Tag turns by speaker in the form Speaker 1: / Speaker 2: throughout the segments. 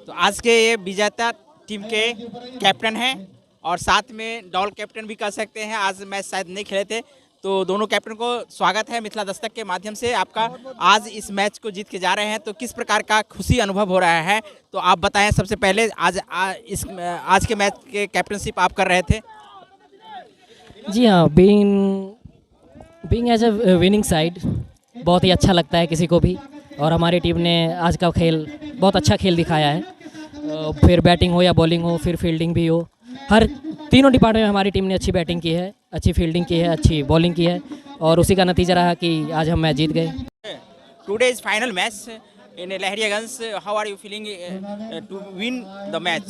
Speaker 1: तो आज के ये विजेता टीम के कैप्टन हैं और साथ में डॉल कैप्टन भी कह सकते हैं। आज मैच शायद नहीं खेले थे, तो दोनों कैप्टन को स्वागत है मिथिला दस्तक के माध्यम से आपका। आज इस मैच को जीत के जा रहे हैं, तो किस प्रकार का खुशी अनुभव हो रहा है, तो आप बताएं। सबसे पहले आज के मैच के कैप्टनशिप आप कर रहे थे।
Speaker 2: जी हाँ, being as a winning side बहुत ही अच्छा लगता है किसी को भी, और हमारी टीम ने आज का खेल बहुत अच्छा खेल दिखाया है। फिर बैटिंग हो या बॉलिंग हो, फिर फील्डिंग भी हो, हर तीनों डिपार्टमेंट में हमारी टीम ने अच्छी बैटिंग की है, अच्छी फील्डिंग की है, अच्छी बॉलिंग की है, और उसी का नतीजा रहा कि आज हम मैच जीत गए।
Speaker 1: Today is final match in Lahiriaganj. How are you feeling to win the match?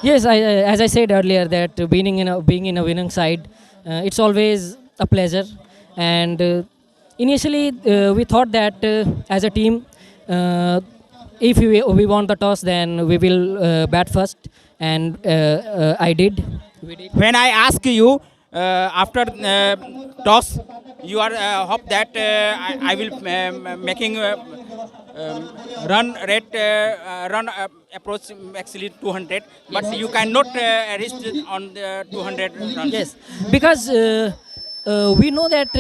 Speaker 2: Yes, as I said earlier, that being in a winning side, it's always a pleasure. And initially, we thought that as a team, if we won the toss, then we will bat first, and I did. We did.
Speaker 1: When I ask you after toss, you are hope that I will making run rate run approach actually 200, but you cannot reach on the 200 runs.
Speaker 2: Yes, because we know that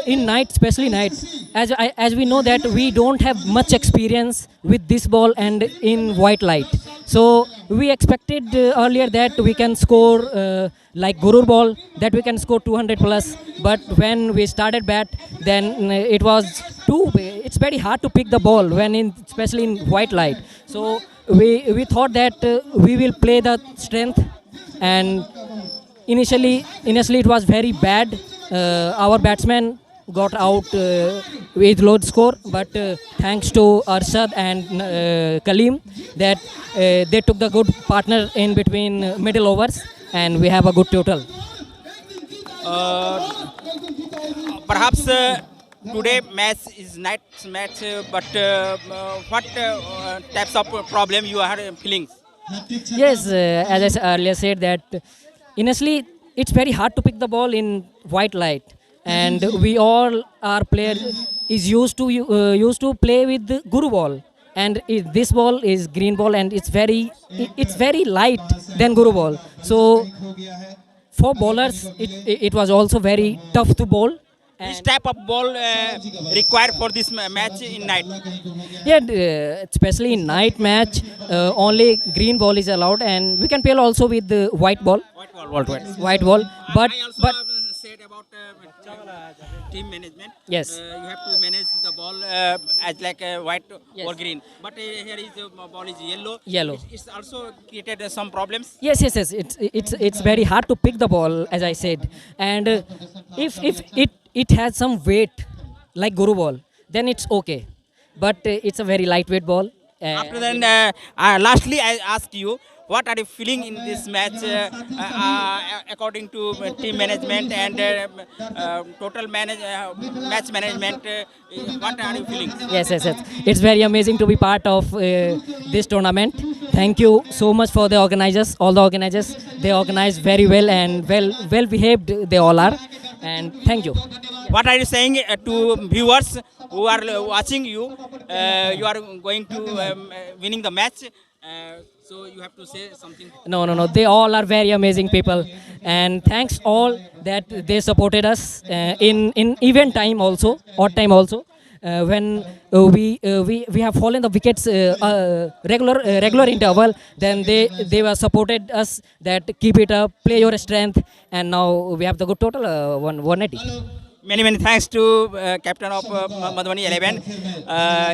Speaker 2: in night, especially night, as we know that we don't have much experience with this ball and in white light. So we expected earlier that we can score like Gurur ball, that we can score 200 plus. But when we started bat, then it's very hard to pick the ball especially in white light. So we thought that we will play the strength, and initially it was very bad. Our batsmen got out with low score, but thanks to Arshad and Kaleem, that they took the good partner in between middle overs, and we have a good total.
Speaker 1: Perhaps today match is night match, but what types of problem you are feeling?
Speaker 2: Yes, as I earlier said, that initially it's very hard to pick the ball in white light, and our player is used to play with the Guru ball, and this ball is green ball, and it's very light than Guru ball. So for bowlers, it was also very tough to bowl.
Speaker 1: Which type of ball required for this match in night?
Speaker 2: Yeah, especially in night match, only green ball is allowed, and we can play also with the white ball. White ball. But
Speaker 1: I also said about team management.
Speaker 2: Yes.
Speaker 1: You have to manage the ball as like white
Speaker 2: Yes.
Speaker 1: or green. But here is ball is yellow.
Speaker 2: Yellow.
Speaker 1: It's also created some problems.
Speaker 2: Yes. It's very hard to pick the ball, as I said, and if it has some weight like Guru ball, then it's okay. But it's a very lightweight ball.
Speaker 1: After then, lastly, I ask you, what are you feeling in this match according to team management and total match management? What are you feeling?
Speaker 2: Yes. It's very amazing to be part of this tournament. Thank you so much for the organizers, all the organizers. They organized very well, and well behaved they all are. And thank you.
Speaker 1: What are you saying to viewers who are watching you? You are going to winning the match. So you have to say something.
Speaker 2: No. They all are very amazing people, and thanks all that they supported us in event time also, odd time also. When we have fallen the wickets regular interval, then they were supported us that keep it up, play your strength, and now we have the good total 180.
Speaker 1: Many thanks to captain of Madhubani 11.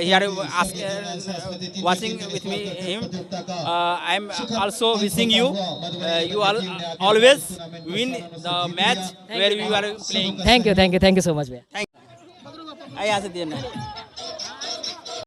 Speaker 1: Here watching with me him. I am also wishing you you all always win the match where you are playing.
Speaker 2: Thank you so much, bhaiya.
Speaker 1: Thank you.